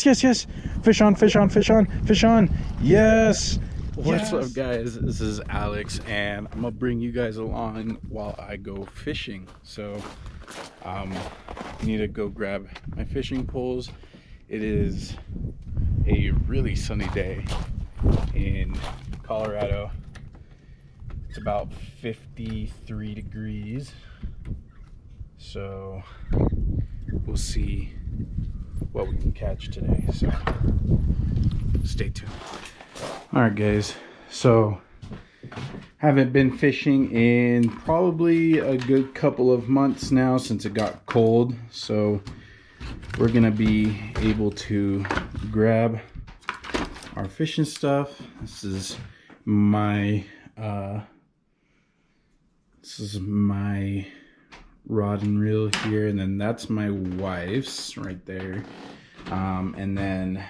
yes, yes, yes. Fish on, fish on, fish on, fish on. Yes. What's yes. up, guys? This is Alex, and I'm gonna bring you guys along while I go fishing. So I need to go grab my fishing poles. It is a really sunny day in Colorado. It's about 53 degrees, so we'll see what we can catch today, so stay tuned. All right, guys, so haven't been fishing in probably a good couple of months now since it got cold, so we're gonna be able to grab our fishing stuff. This is my rod and reel here, and then that's my wife's right there, and then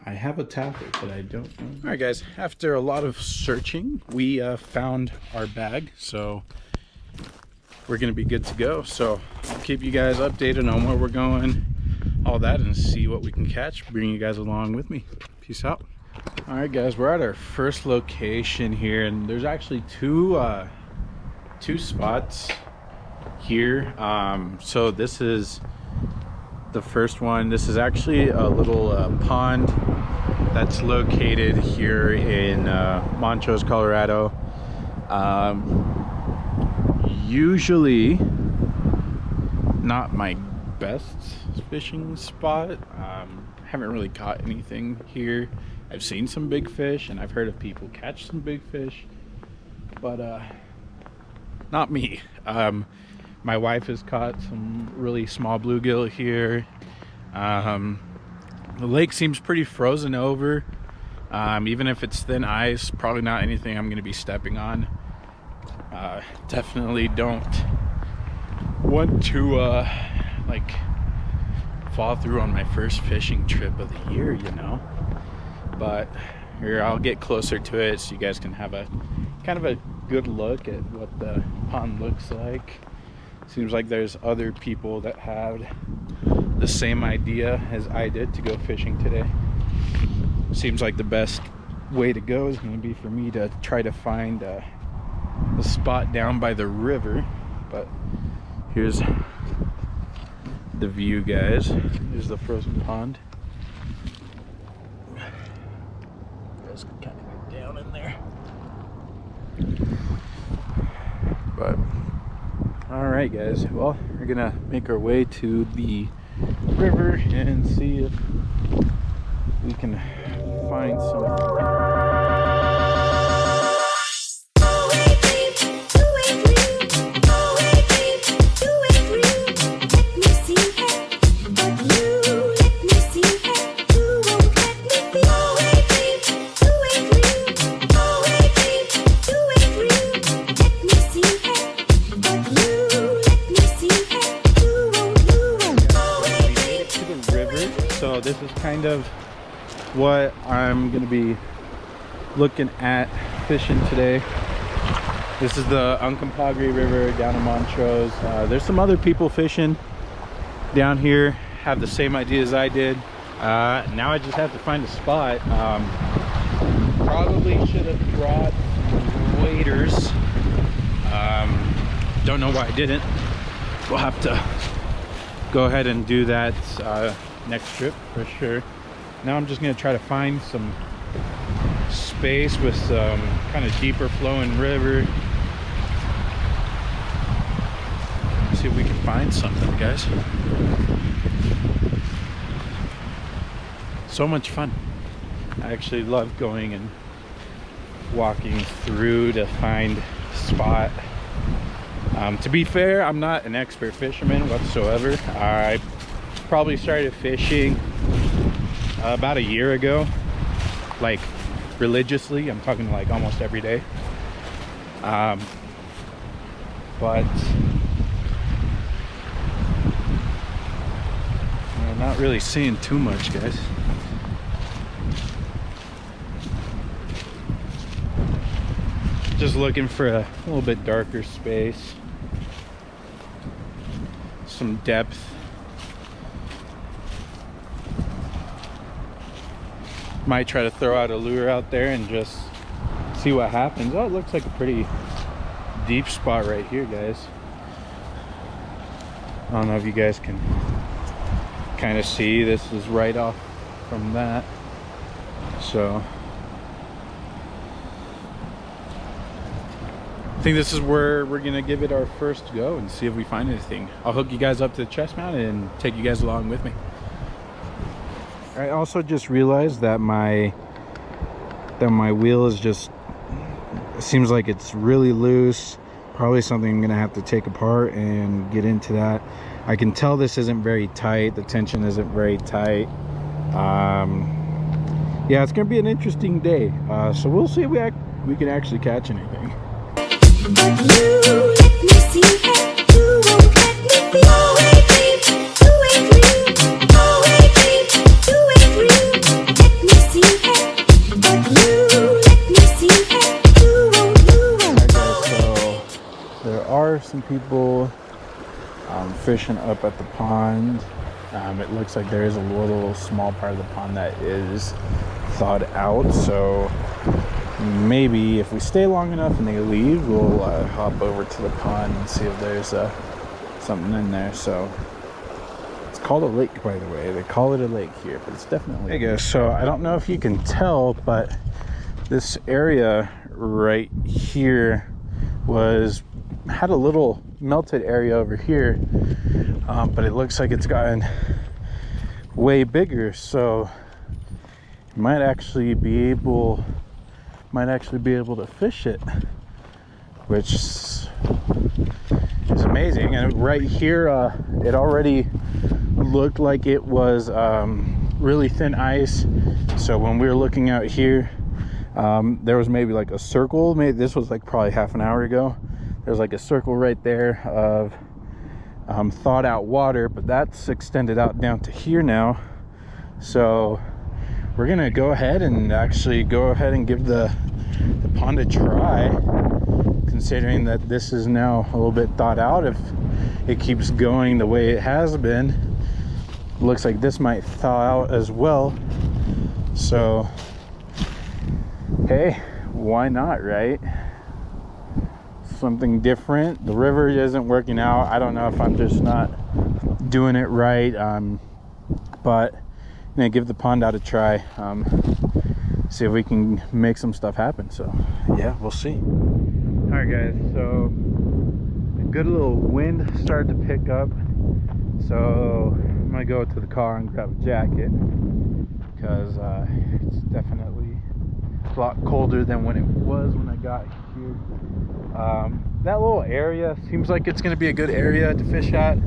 I have a tablet that I don't know. All right, guys, after a lot of searching, we found our bag, so we're gonna be good to go. So I'll keep you guys updated on where we're going, all that, and see what we can catch, bring you guys along with me. Peace out. All right, guys, we're at our first location here, and there's actually two spots here. So this is the first one. This is actually a little pond that's located here in Montrose, Colorado. Usually not my best fishing spot. Haven't really caught anything here. I've seen some big fish, and I've heard of people catch some big fish, but not me. My wife has caught some really small bluegill here. The lake seems pretty frozen over. Even if it's thin ice, probably not anything I'm going to be stepping on. Definitely don't want to like fall through on my first fishing trip of the year, you know. But here, I'll get closer to it so you guys can have a kind of a good look at what the pond looks like. Seems like there's other people that had the same idea as I did to go fishing today. Seems like the best way to go is going to be for me to try to find a spot down by the river. But here's the view, guys. Here's the frozen pond. You guys can kind of get down in there. But all right, guys, well, we're gonna make our way to the river and see if we can find some. So this is kind of what I'm gonna be looking at fishing today. This is the Uncompahgre River down in Montrose. There's some other people fishing down here, have the same idea as I did. Now I just have to find a spot. Probably should have brought waders. Don't know why I didn't. We'll have to go ahead and do that next trip for sure. Now I'm just gonna try to find some space with some kind of deeper flowing river. See if we can find something, guys. So much fun. I actually love going and walking through to find a spot. To be fair, I'm not an expert fisherman whatsoever. I probably started fishing about a year ago, like religiously. I'm talking like almost every day. But I'm not really seeing too much, guys. Just looking for a little bit darker space, some depth. Might try to throw out a lure out there and just see what happens. Oh, it looks like a pretty deep spot right here, guys. I don't know if you guys can kind of see. This is right off from that. So I think this is where we're gonna give it our first go and see if we find anything. I'll hook you guys up to the chest mount and take you guys along with me. I also just realized that my wheel is just, it seems like it's really loose. Probably something I'm gonna have to take apart and get into that. I can tell this isn't very tight. The tension isn't very tight. Yeah, it's gonna be an interesting day. So we'll see if we can actually catch anything. But you let me see it. You won't let me be. Always dream, you ain't real. Always dream, you ain't real. Let me see it. But you let me see it. You won't. Alright guys, so there are some people fishing up at the pond. It looks like there is a little small part of the pond that is thawed out, so maybe if we stay long enough and they leave, we'll hop over to the pond and see if there's something in there. So it's called a lake, by the way. They call it a lake here, but it's definitely. Hey guys, so I don't know if you can tell, but this area right here had a little melted area over here, but it looks like it's gotten way bigger, so you might actually be able to fish it, which is amazing. And right here, it already looked like it was really thin ice. So when we were looking out here, there was maybe like a circle. Maybe this was like probably half an hour ago. There's like a circle right there of thawed out water, but that's extended out down to here now. So we're gonna go ahead and give the pond a try, considering that this is now a little bit thawed out. If it keeps going the way it has been, it looks like this might thaw out as well. So hey, why not, right? Something different. The river isn't working out. I don't know if I'm just not doing it right, but I'm gonna give the pond out a try, see if we can make some stuff happen. So yeah, we'll see. All right guys, so a good little wind started to pick up, so I'm gonna go to the car and grab a jacket, because it's definitely a lot colder than when it was when I got here. That little area seems like it's going to be a good area to fish at.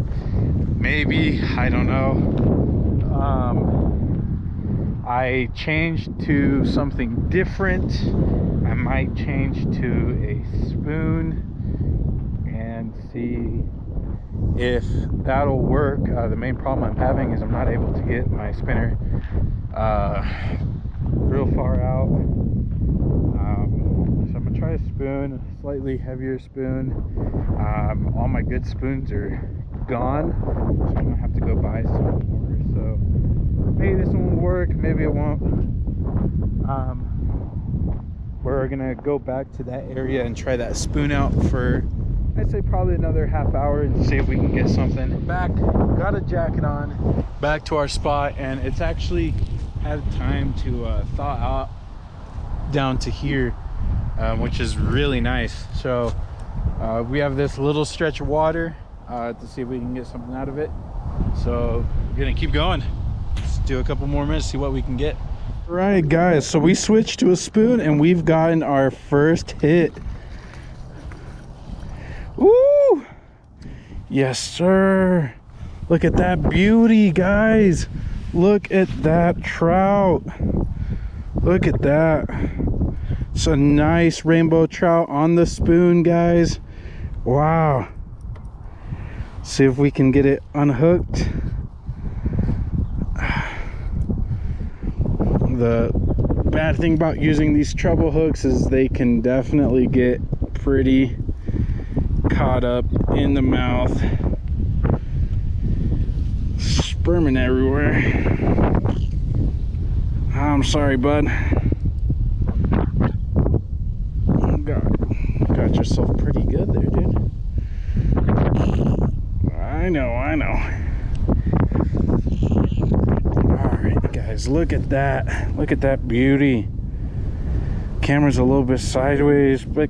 Maybe, I don't know. I changed to something different. I might change to a spoon and see if that'll work. The main problem I'm having is I'm not able to get my spinner real far out. So I'm gonna try a spoon, a slightly heavier spoon. All my good spoons are gone, so I'm gonna have to go buy some more. So maybe this one will work, maybe it won't. We're gonna go back to that area and try that spoon out for, I'd say, probably another half hour and see if we can get something. Back, got a jacket on, back to our spot, and it's actually had time to thaw out down to here, which is really nice. So we have this little stretch of water to see if we can get something out of it. So we're gonna keep going. Let's do a couple more minutes, see what we can get. All right guys, so we switched to a spoon and we've gotten our first hit. Woo! Yes sir. Look at that beauty, guys. Look at that trout. Look at that. It's a nice rainbow trout on the spoon, guys. Wow. See if we can get it unhooked. The bad thing about using these treble hooks is they can definitely get pretty caught up in the mouth. Sperming everywhere. I'm sorry, bud. Got yourself pretty good there, dude. I know. Alright, guys, look at that. Look at that beauty. Camera's a little bit sideways, but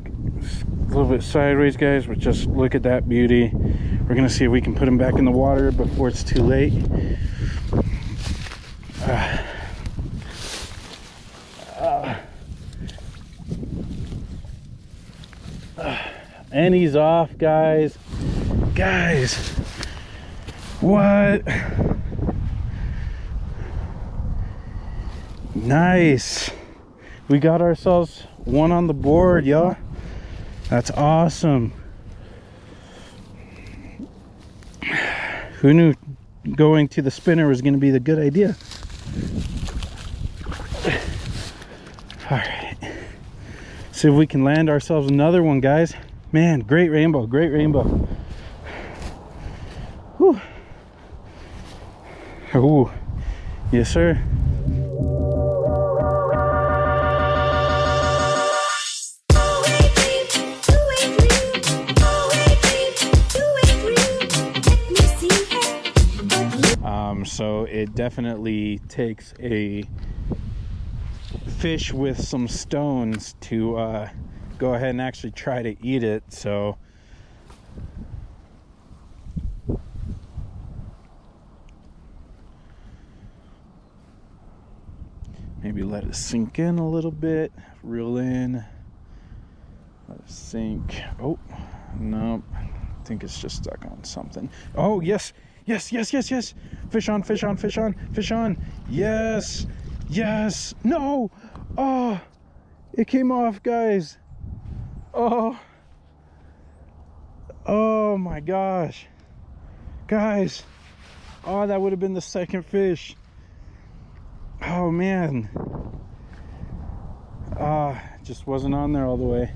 guys, but just look at that beauty. We're gonna see if we can put him back in the water before it's too late. And he's off, guys. What? Nice. We got ourselves one on the board, y'all. That's awesome. Who knew going to the spinner was going to be the good idea? All right. See if we can land ourselves another one, guys. Man, great rainbow, great rainbow. Whew. Ooh. Yes, sir. So it definitely takes a fish with some stones to go ahead and actually try to eat it. So maybe let it sink in a little bit, reel in, let it sink. Oh no, I think it's just stuck on something. Oh yes, fish on. Yes, no. Oh, it came off, guys. Oh my gosh, guys. Oh, that would have been the second fish. Oh man, just wasn't on there all the way.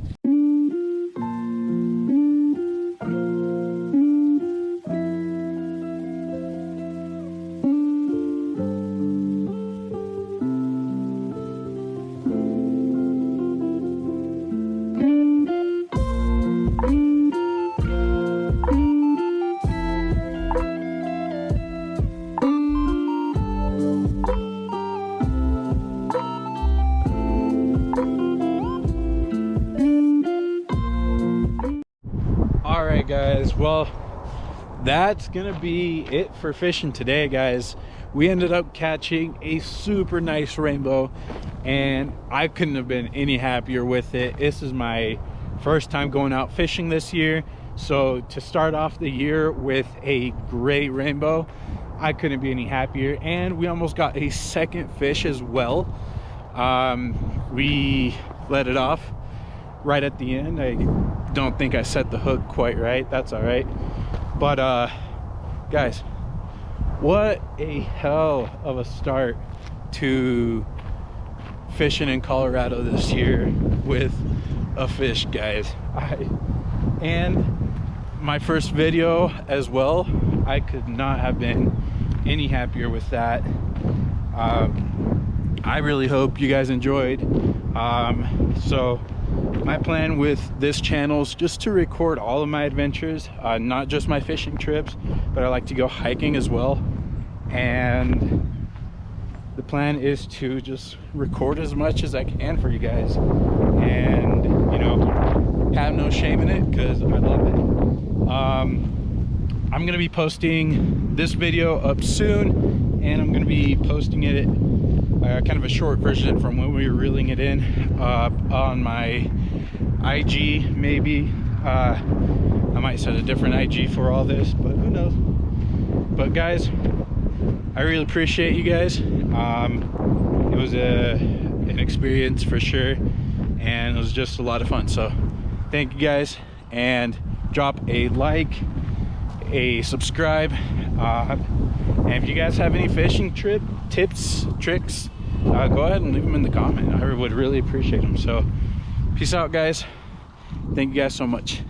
Alright guys, well, that's gonna be it for fishing today, guys. We ended up catching a super nice rainbow and I couldn't have been any happier with it. This is my first time going out fishing this year, so to start off the year with a great rainbow, I couldn't be any happier. And we almost got a second fish as well. We let it off right at the end. I don't think I set the hook quite right. That's all right. But guys, what a hell of a start to fishing in Colorado this year with a fish, guys. And my first video as well, I could not have been any happier with that. I really hope you guys enjoyed. So my plan with this channel is just to record all of my adventures, not just my fishing trips, but I like to go hiking as well. And the plan is to just record as much as I can for you guys, and you know, have no shame in it, because I love it. I'm gonna be posting this video up soon, and I'm gonna be posting it kind of a short version from when we were reeling it in on my IG. Maybe I might set a different IG for all this, but who knows. But guys, I really appreciate you guys. It was an experience for sure, and it was just a lot of fun. So thank you guys, and drop a like, a subscribe, and if you guys have any fishing trip tips, tricks, go ahead and leave them in the comment. I would really appreciate them. So peace out, guys. Thank you guys so much.